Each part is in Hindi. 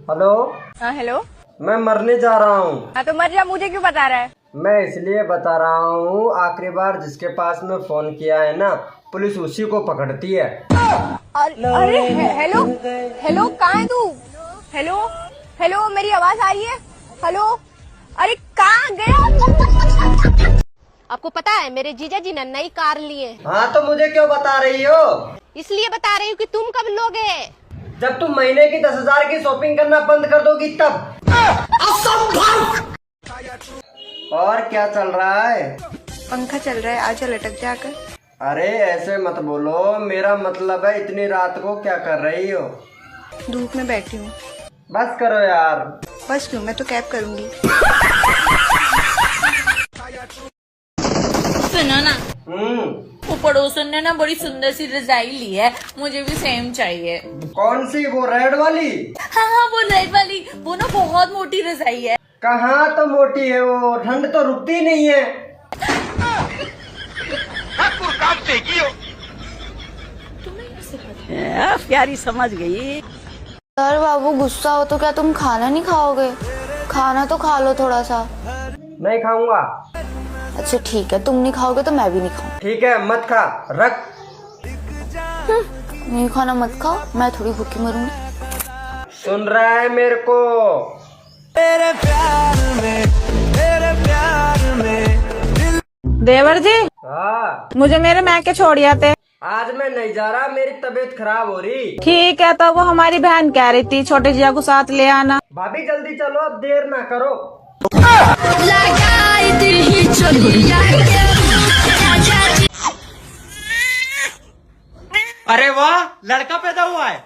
हेलो। हाँ हेलो। मैं मरने जा रहा हूँ। हाँ तो मर जा, मुझे क्यों बता रहा है? मैं इसलिए बता रहा हूँ, आखिरी बार जिसके पास में फोन किया है ना, पुलिस उसी को पकड़ती है। अरे हेलो हेलो, कहाँ है तू? हेलो हेलो, मेरी आवाज आ रही है? हेलो, अरे कहाँ गया? आपको पता है मेरे जीजा जी ने नई कार लिए हैं। हाँ तो मुझे क्यों बता रही हो? इसलिए बता रही हूँ कि तुम कब लोगे। जब तुम महीने की 10,000 की शॉपिंग करना बंद कर दोगी तब। और क्या चल रहा है? पंखा चल रहा है, आजा लटक जाकर। अरे ऐसे मत बोलो, मेरा मतलब है इतनी रात को क्या कर रही हो? धूप में बैठी हूँ। बस करो यार। बस क्यों, मैं तो कैब करूंगी। सुनो ना, हम्म। वो पड़ोसन ने ना बड़ी सुंदर सी रजाई ली है, मुझे भी सेम चाहिए। कौन सी, वो रेड वाली? हाँ हाँ, वो रेड वाली, वो ना बहुत मोटी रजाई है। कहाँ तो मोटी है वो, ठंड तो रुकती नहीं है। प्यारी समझ गई। सर बाबू गुस्सा हो तो क्या तुम खाना नहीं खाओगे? खाना तो खा लो थोड़ा सा। नहीं खाऊंगा। अच्छा ठीक है, तुम नहीं खाओगे तो मैं भी नहीं खाऊं। ठीक है मत खा, रख। नहीं खाना मत खाओ, मैं थोड़ी भूखी मरूंगी। सुन रहा है मेरे को? देवर जी, हाँ। मुझे मेरे मैके छोड़ आते। आज मैं नहीं जा रहा, मेरी तबीयत खराब हो रही। ठीक है, तो वो हमारी बहन कह रही थी छोटे जिया को साथ ले आना। भाभी जल्दी चलो, अब देर ना करो। अरे वाह, लड़का पैदा हुआ है।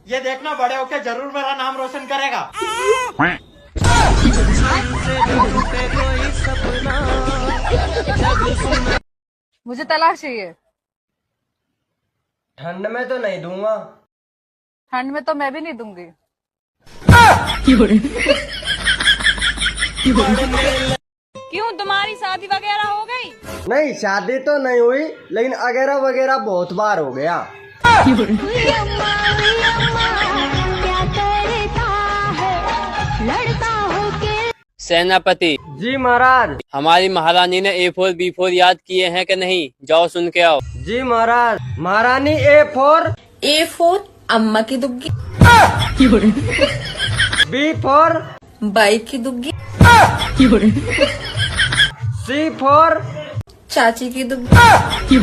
ये देखना बड़े होके जरूर मेरा नाम रोशन करेगा। मुझे तलाक चाहिए। ठंड में तो नहीं दूंगा। ठंड में तो मैं भी नहीं दूंगी। क्यों, तुम्हारी शादी वगैरह हो गई? नहीं शादी तो नहीं हुई, लेकिन अगैरा वगैरह बहुत बार हो गया। सेनापति जी महाराज। हमारी महारानी ने A4 B4 याद किए हैं कि नहीं? जाओ सुन के आओ। जी महाराज। महारानी A4। A4 अम्मा की दुग्गी, B4 बाइक की दुग्गी, C4 चाची की दुग्गी,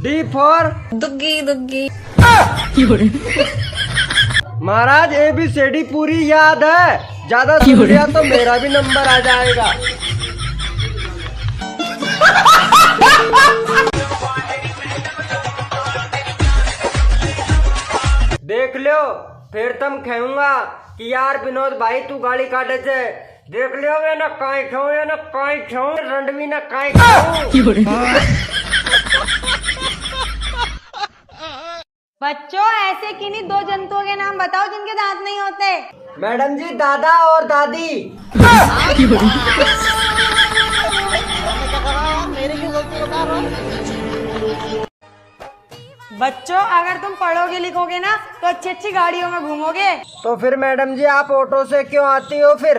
D4 दुग्गी दुग्गी। महाराज ABCD पूरी याद है, ज्यादा सुन लिया तो मेरा भी नंबर आ जाएगा। देख लो, फिर तुम कहूंगा कि यार विनोद भाई तू गाड़ी काटे से। देख लियो मैं न काई खाऊं या न काई खाऊं, रंडवी न काई खाऊं। बच्चों, ऐसे किन्हीं दो जंतुओं के नाम बताओ जिनके दांत नहीं होते। मैडम जी, दादा और दादी। बच्चों, अगर तुम पढ़ोगे लिखोगे ना तो अच्छी अच्छी गाड़ियों में घूमोगे। तो फिर मैडम जी आप ऑटो से क्यों आती हो फिर?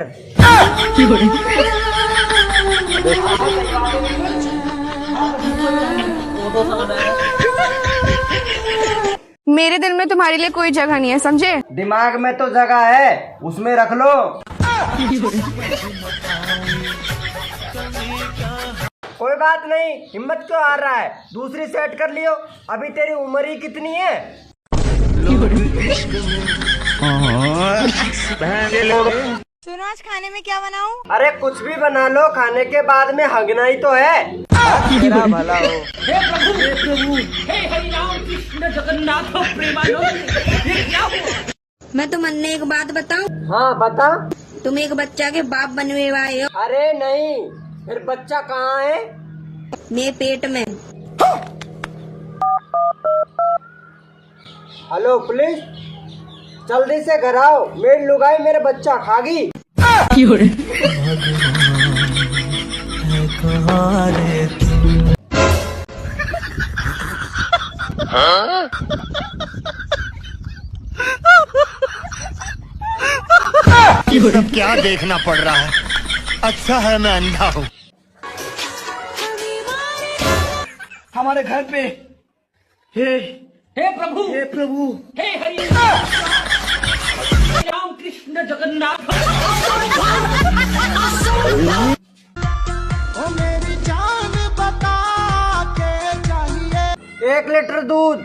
मेरे दिल में तुम्हारे लिए कोई जगह नहीं है, समझे? दिमाग में तो जगह है, उसमें रख लो। कोई बात नहीं, हिम्मत क्यों आ रहा है? दूसरी सेट कर लियो, अभी तेरी उम्र ही कितनी है। सुनो, आज खाने में क्या बनाऊं? अरे कुछ भी बना लो, खाने के बाद में हगना ही तो है। तेरा भला हो। मैं तुमने एक बात बताऊं? हाँ बता। तुम एक बच्चा के बाप बनवे वाले हो। अरे नहीं, फिर बच्चा कहाँ है? मेरे पेट में। हेलो पुलिस, जल्दी से घर आओ, मेरी लुगाई मेरे बच्चा खागी। हाँ? सब क्या देखना पड़ रहा है। अच्छा है मैं अंधा हूँ। हमारे घर पे हे प्रभु हे हरि राम कृष्ण जगन्नाथ। ओ मेरी जान बता के चाहिए। 1 लीटर दूध।